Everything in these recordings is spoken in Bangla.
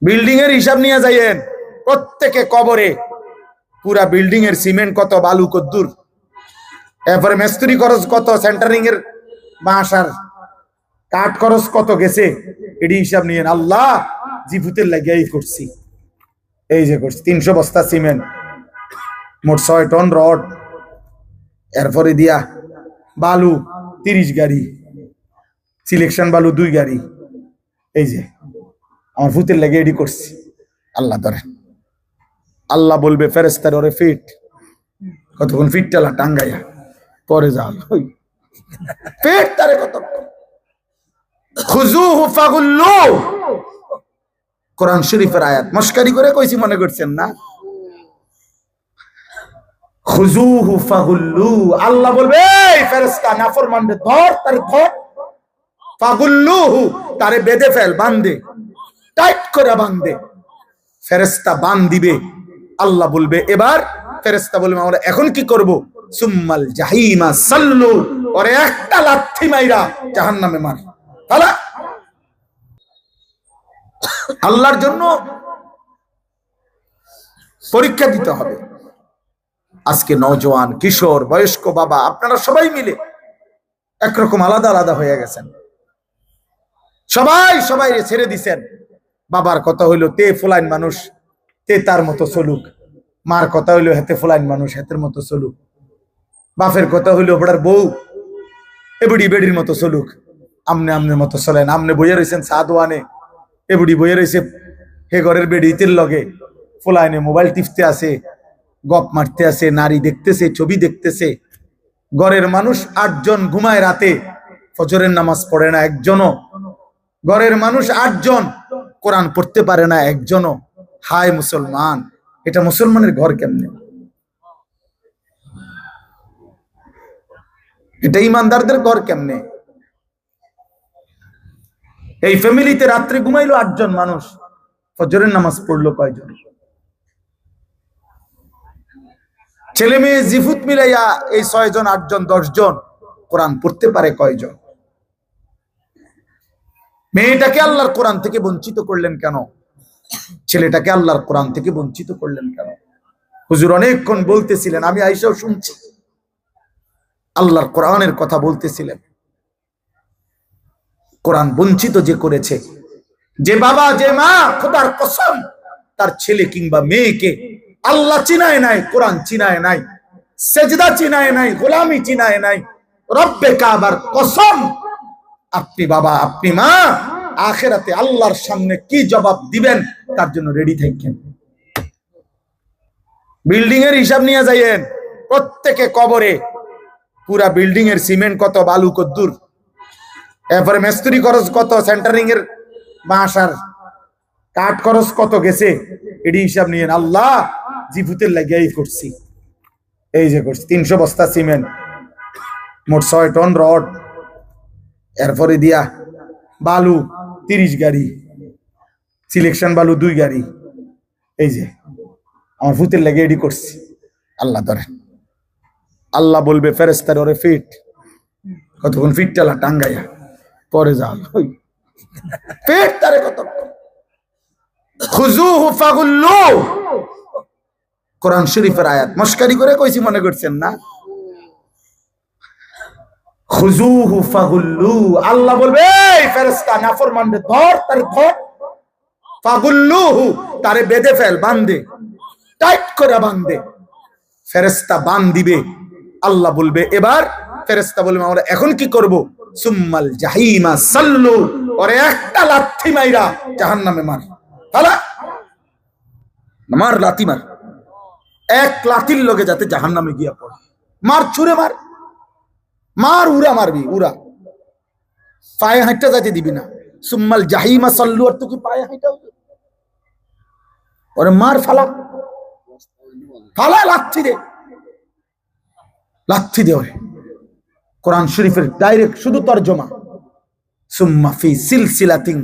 বিল্ডিং এর হিসাব নিয়ে যাইয়েন প্রত্যেকে কবরে। পুরা বিল্ডিং এর সিমেন্ট কত, বালু কদ্দুর, এরপরে মিস্ত্রি খরচ কত, সেন্টারিং এর বাঁশ আর কাঠ খরচ কত গেছে, এটি হিসাব নিয়েন। আল্লাহ জিভুতের লাগিয়াই করছি, এই যে করছি 300 বস্তা সিমেন্ট, মোট 6 টন রড, এরপরে দিয়া বালু 30 গাড়ি, সিলেকশন বালু 2 গাড়ি, এই যে আমার ভূতের লাগে এডি করছি। আল্লাহ ধরেন, আল্লাহ বলবে ফেরেশতার ওরে ফিট, কতক্ষণ ফিট টালা টাঙ্গাইয়া পরে যাও ফিট তারে কত খুজুহু ফাগুল্লু। কোরআন শরীফের আয়াত মস্কারি করে কইছি মনে করছেন না? খুজুহু ফাগুল্লু, আল্লাহ বলবে এই ফেরেশতা নাফরমানদের ধর, তারে ধর, ফাগুল্লুহু তারে বেঁধে ফেল, বাঁধে, টাইট করে বাঁধে। ফেরেশতা বাঁধ দিবে, আল্লাহ বলবে এবার, ফেরেশতা বলবে আমরা এখন কি করব? সুম্মাল জাহিমা সাল্লু, ওরে একটা লাথি মাইরা জাহান্নামে মার। তাহলে আল্লাহর জন্য পরীক্ষা দিতে হবে। আজকে নওজোয়ান, কিশোর, বয়স্ক, বাবা, আপনারা সবাই মিলে একরকম আলাদা আলাদা হয়ে গেছেন। সবাই সবাই ছেড়ে দিছেন। বাবার কথা হইলো তে ফুলাইন মানুষ, তে তার মতো চলুক। মার কথা হইলো হেতে ফুলাইন মানুষ, হেতের মতো চলুক। বাপের কথা হইলো ওটার বউ এবুড়ি বেড়ির মতো চলুক, আমনে আমনের মতো চলেন। আমনে বইয়ে রয়েছেন সাদওয়ানে, এবুড়ি বইয়ে রয়েছে হে ঘরের বেড়িতের লগে, ফুলাইনে মোবাইল টিপতে আছে, গপ মারতে আছে, নারী দেখতেছে, ছবি দেখতেছে। ঘরের মানুষ 8 জন ঘুমায় রাতে, ফজরের নামাজ পড়ে না একজনও। ঘরের মানুষ 8 জন কোরআন পড়তে পারে না একজনও। হায় মুসলমান, এটা মুসলমানের ঘর কেমনে? এটা ইমানদারদের ঘর কেমনে? এই ফ্যামিলিতে রাত্রে ঘুমাইলো 8 জন মানুষ, ফজরের নামাজ পড়লো কয়জন? ছেলে মেয়ে জিফুত মিলাইয়া এই 6 জন, 8 জন, 10 জন কোরআন পড়তে পারে কয়জন? মেয়েটাকে আল্লাহর কোরআন থেকে বঞ্চিত করলেন কেন? ছেলেটাকে আল্লাহর কোরআন থেকে বঞ্চিত করলেন কেন? হুজুর অনেকক্ষণ বলতেছিলেন, আমি আইসাও শুনছি, আল্লাহর কোরআনের কথা বলতেছিলেন। কোরআন বঞ্চিত যে করেছে, যে বাবা, যে মা, খোদার কসম তার ছেলে কিংবা মেয়েকে আল্লাহ চিনায় নাই, কোরআন চিনায় নাই, সেজদা চিনায় নাই, গোলামি চিনায় নাই, রব্বে কাবার কসম, আপনি বাবা, আপনি মা আখিরাতে আল্লাহর সামনে কি জবাব দিবেন তার জন্য রেডি থাকেন। বিল্ডিং এর হিসাব নিয়ে যাইয়েন প্রত্যেকে কবরে। পুরা বিল্ডিং এর সিমেন্ট কত, বালু কদ্দুর, এরপরে মিস্ত্রি খরচ কত, সেন্টারিং এর বাঁশ আর কাঠ খরচ কত গেছে, এটি হিসাব নিয়েন। আল্লাহ জিভুতের লাগিয়াই করছি, এই যে করছি 300 বস্তা সিমেন্ট, মোট 6 টন রড, এরপরে দিয়া বালু 30 গাড়ি, সিলেকশন বালু 2 গাড়ি, এই যে আমার ভূতের লাগে এডি করছি। আল্লাহ ধরেন, আল্লাহ বলবে ফেরেশতার ওরে ফিট, কতক্ষণ ফিট টালা টাঙ্গাইয়া পরে যাও ফিট তারে কত খুজুহু ফাগুল্লু। কোরআন শরীফের আয়াত মস্কারি করে কইছি মনে করছেন না? খুজুহু ফাগুল্লু, আল্লাহ বলবে এই ফেরেশতা নাফরমানদের ধর, তারে ধর, ফাগুল্লুহু তারে বেঁধে ফেল, বাঁধে, টাইট করে বাঁধে। ফেরেশতা বাঁধ দিবে, আল্লাহ বলবে এবার, ফেরেশতা বলবে আমরা এখন কি করব? সুম্মাল জাহিমা সাল্লু, ওরে একটা লাথি মাইরা জাহান্নামে মার। তাহলে মার, লাথি মার, এক লাথির লগে যাতে জাহান্নামে গিয়া পড়ে। মার, ছুঁড়ে মার, মার, উড়া মারবি, উড়া, পায়ে হাঁটতে যাইতে দিবি না। সুম্মাল জাহিমা সাল্লু, আর তো কি পায়ে হাঁটা? ওরে মার, ফালা ফালা, লাথি দে, লাথি দে ওরে। কোরআন শরীফের ডাইরেক্ট শুধু তরজমা, সুম্মা ফি সিলসিলাতিন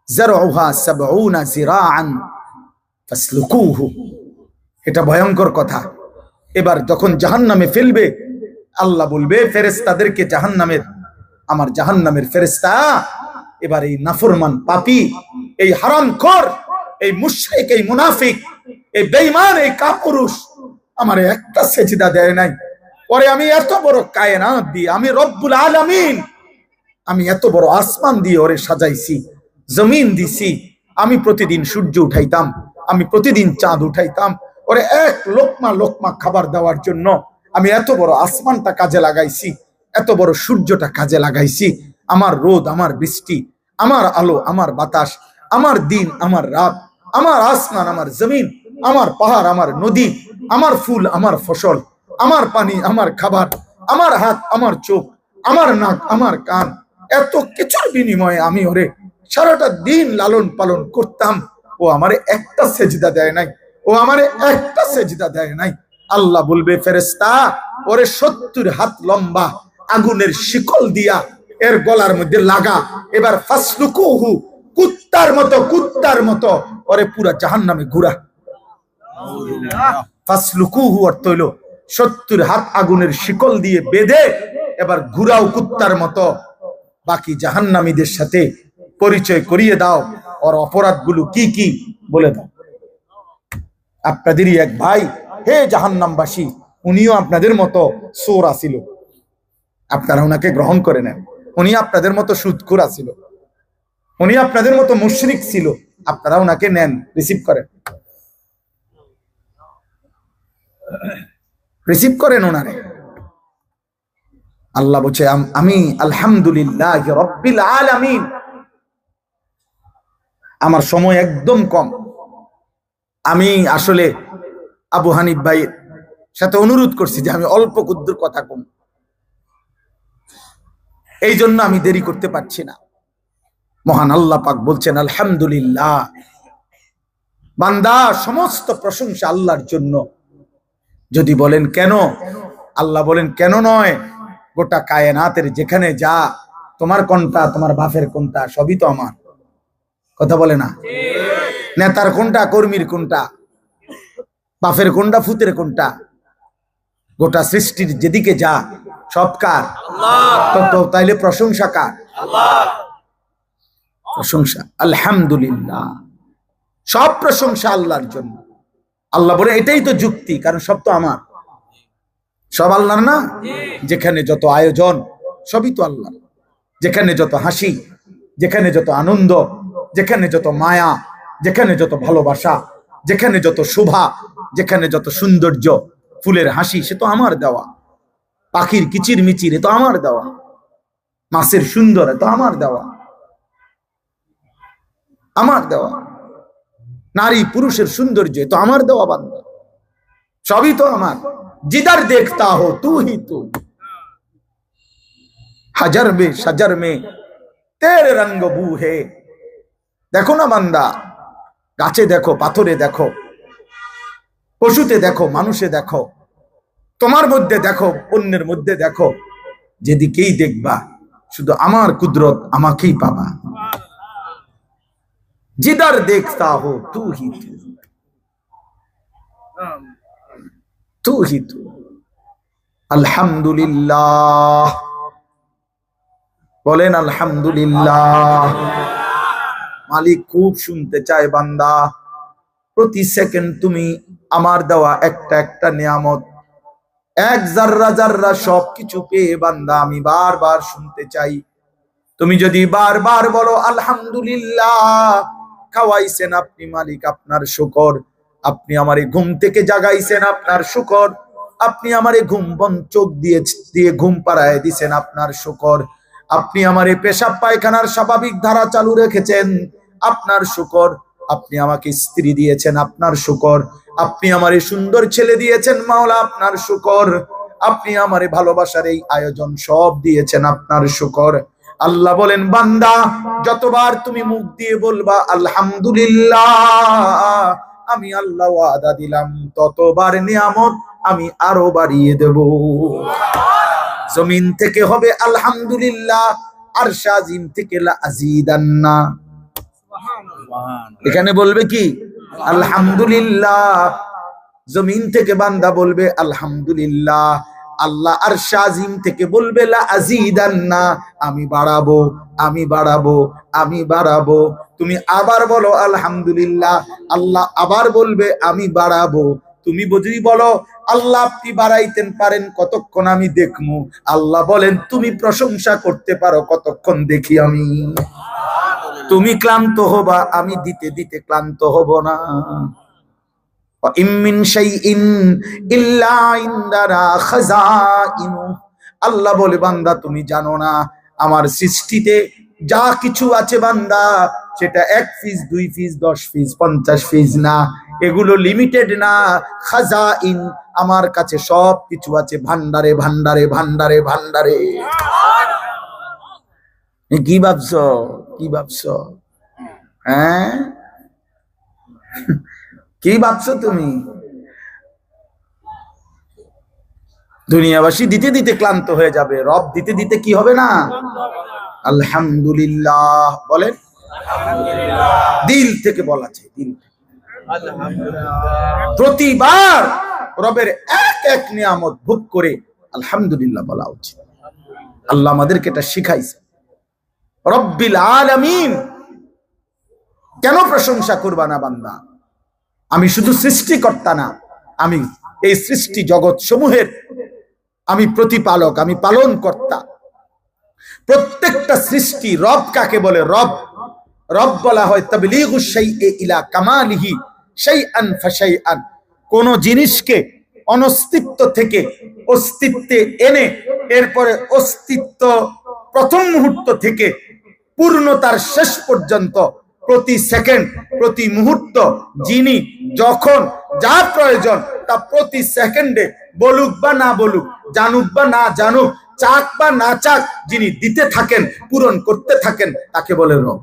যারউহা 70 যিরাআন ফাসলুকুহু। এটা ভয়ঙ্কর কথা। এবার যখন জাহান্নামে ফেলবে, আল্লাহ বলবে ফেরেশতাদেরকে, জাহান্নামের, আমার জাহান্নামের ফেরেশতা, এবার এই নাফরমান পাপী, এই হারামখোর এই মুশরিক, এই মুনাফিক, এই বেঈমান, এই কাপুরুষ আমার একটা সেজদা দেয় নাই। পরে আমি এত বড় কায়নাত দিয়ে, আমি রব্বুল আলামিন, আমি এত বড় আসমান দিয়ে ওরে সাজাইছি, জমিন দিছি, আমি প্রতিদিন সূর্য উঠাইতাম, আমি প্রতিদিন চাঁদ উঠাইতাম, ওরে এক লোকমা লোকমা খাবার দেওয়ার জন্য আমি এত বড় আসমানটা কাজে লাগাইছি, এত বড় সূর্যটা কাজে লাগাইছি, আমার রোদ, আমার বৃষ্টি, আমার আলো, আমার বাতাস, আমার দিন, আমার রাত, আমার আসমান, আমার জমিন, আমার পাহাড়, আমার নদী, আমার ফুল, আমার ফসল, আমার পানি, আমার খাবার, আমার হাত, আমার চোখ, আমার নাক, আমার কান, এত কিছুর বিনিময়ে আমি ওরে সারাটা দিন লালন পালন করতাম। ও আমারে একটা সেজদা দেয় নাই, ও আমারে একটা সেজদা দেয় নাই। আল্লাহ বলবে, ফেরেশতা ওরে 70 হাত লম্বা আগুনের শিকল দিয়া এর গলার মধ্যে লাগা, এবার ফাসলুকুহু, কুত্তার মতো ওরে পুরা জাহান্নামে ঘুরা। ফাসলুকুহু অর্থ হইল 70 হাত আগুনের শিকল দিয়ে বেঁধে এবার ঘুরাও কুত্তার মতো, বাকি জাহান্নামীদের সাথে পরিচয় করিয়ে দাও, ওর অপরাধগুলো কি কি বলে দাও। আপনাদেরই এক ভাই, হে জাহান্নামবাসী, উনিও আপনাদের মতো চোর আছিল, আপনারা ওনাকে গ্রহণ করে নেন। উনি আপনাদের মতো সুদখোর আছিল, উনি আপনাদের মতো মুশরিক ছিল, আপনারা ওনাকে নেন, রিসিভ করেন, রিসিভ করেন ওনারে। আল্লাহ বলছে, আমি আলহামদুলিল্লাহ রাব্বিল আলামিন। আমার সময় একদম কম, আমি আসলে আবু হানিফ ভাইয়ের সাথে অনুরোধ করছি যে আমি অল্প ক্ষুদ্র কথা কম, এই জন্য আমি দেরি করতে পারছি না। মহান আল্লাহ পাক বলছেন, আলহামদুলিল্লাহ, বান্দা সমস্ত প্রশংসা আল্লাহর জন্য। যদি বলেন কেন, আল্লাহ বলেন কেন নয়, গোটা কায়নাতের যেখানে যা, তোমার কোনটা, তোমার বাপের কোনটা, সবই তো আমার। কথা বলে না? নেতার কোনটা, কর্মীর কোনটা, বাপের কোনটা, ফুতের কোনটা, গোটা সৃষ্টির যেদিকে যা সব কার? তো তাইলে প্রশংসা কার? প্রশংসা আলহামদুলিল্লাহ, সব প্রশংসা আল্লাহর জন্য। আল্লাহ বলে এটাই তো যুক্তি, কারণ সব তো আমার, সব আল্লাহর না। যেখানে যত আয়োজন সবই তো আল্লাহ, যেখানে যত হাসি, যেখানে যত আনন্দ, যেখানে যত মায়া, যেখানে যত ভালোবাসা, যেখানে যত শোভা, যেখানে যত সৌন্দর্য, ফুলের হাসি, সে তো আমার দেওয়া। পাখির কিচির মিচির, এ তো আমার দেওয়া। মাছের সুন্দর, এ তো আমার দেওয়া, আমার দেওয়া। নারী পুরুষের সৌন্দর্য, এ তো আমার দেওয়া বান্দা, সবই তো আমার। जिधर देखता हो तू ही तू, হাজার মে সাজার মে তেরে রঙ্গ বু হে। দেখো না বান্দা, গাছে দেখো, পাথরে দেখো, পশুতে দেখো, মানুষে দেখো, তোমার মধ্যে দেখো, অন্যের মধ্যে দেখো, যেদিকেই দেখবা শুধু আমার কুদরত, আমাকেই পাবা। जिधर देखता हो तू ही तू, तू ही तू। আলহামদুলিল্লাহ বলেন, আলহামদুলিল্লাহ। মালিক খুব শুনতে চায় বান্দা, প্রতি সেকেন্ড তুমি আমার দেওয়া একটা একটা নিয়ামত, এক জাররা জাররা সবকিছু পেয়ে বান্দা আমি বারবার শুনতে চাই। তুমি যদি বারবার বলো আলহামদুলিল্লাহ, খাওয়াইছেন আপনি মালিক, আপনার শুকর। আপনি আমারে ঘুম থেকে জাগাইছেন, আপনার শুকর। আপনি আমারে ঘুম বন্ধ চোখ দিয়ে ঘুম পাড়ায় দিছেন, আপনার শুকর। আপনি আমারে পেশাব পায়খানার স্বাভাবিক ধারা চালু রেখেছেন, আপনার শুকর। আপনি আমাকে স্ত্রী দিয়েছেন, আপনার শুকর। আপনি আমারে সুন্দর ছেলে দিয়েছেন মাওলা, আপনার শুকর। আপনি আমারে ভালোবাসার এই আয়োজন সব দিয়েছেন, আপনার শুকর। আল্লাহ বলেন, বান্দা যতবার তুমি মুখ দিয়ে বলবা আলহামদুলিল্লাহ, আমি আল্লাহ ওয়াদা দিলাম ততবার নিয়ামত আমি আরো বাড়িয়ে দেব। জমিন থেকে হবে আলহামদুলিল্লাহ, আরশ আজিম থেকে লা আজিদান্না। এখানে বলবে কি আলহামদুলিল্লাহ, জমিন থেকে বান্দা বলবে আলহামদুলিল্লাহ, আল্লাহ আরশ আজিম থেকে বলবে লা আযীদান্না, আমি বাড়াবো, আমি বাড়াবো, আমি বাড়াবো। তুমি আবার বলো আলহামদুলিল্লাহ, আল্লাহ আবার বলবে আমি বাড়াবো। তুমি যদি বলো আল্লাহ আপনি বাড়াইতেন পারেন কতক্ষণ আমি দেখমু, আল্লাহ বলেন তুমি প্রশংসা করতে পারো কতক্ষণ দেখি আমি। তুমি ক্লান্ত হবা, আমি দিতে দিতে ক্লান্ত হব না। আল্লাহ বলে বান্দা তুমি জানো না আমার সৃষ্টিতে যা কিছু আছে বান্দা, সেটা 1 পিস 2 পিস 10 পিস 50 পিস না, এগুলো লিমিটেড না। খাজাইন, আমার কাছে সব কিছু আছে ভান্ডারে ভান্ডারে ভান্ডারে ভান্ডারে। কি ভাবছো, কি ভাবছো? হ্যাঁ, কি ভাবছো তুমি? দুনিয়াবাসী দিতে দিতে ক্লান্ত হয়ে যাবে, রব দিতে দিতে কি হবে না? আলহামদুলিল্লাহ বলেন, দিল থেকে বলা চাই, দিল থেকে। প্রতিবার রবের এক এক নিয়ামত ভোগ করে আলহামদুলিল্লাহ বলা উচিত। আল্লাহ আমাদেরকে এটা শিখাইছে। রব্বিল আলামিন, কেন প্রশংসা করবা না বান্দা? আমি শুধু সৃষ্টিকর্তা না, আমি এই সৃষ্টি জগৎ সমূহের আমি প্রতিপালক, আমি পালন কর্তা। প্রত্যেকটা সৃষ্টি রব কাকে বলে? রব, রব বলা হয় তাবলীগুশ শাইই ইলা কামালিহি শাইআন ফাশাইআন। কোন জিনিসকে অনস্তিত্ব থেকে অস্তিত্বে এনে এরপরে অস্তিত্ব প্রথম মুহূর্ত থেকে পূর্ণতার শেষ পর্যন্ত প্রতি সেকেন্ড প্রতি মুহূর্ত যিনি যখন যা প্রয়োজন তা প্রতি সেকেন্ডে বলুক বা না বলুক, জানুক বা না জানুক, চাক বা না চাক, যিনি দিতে থাকেন, পূরণ করতে থাকেন, তাকে বলে রব।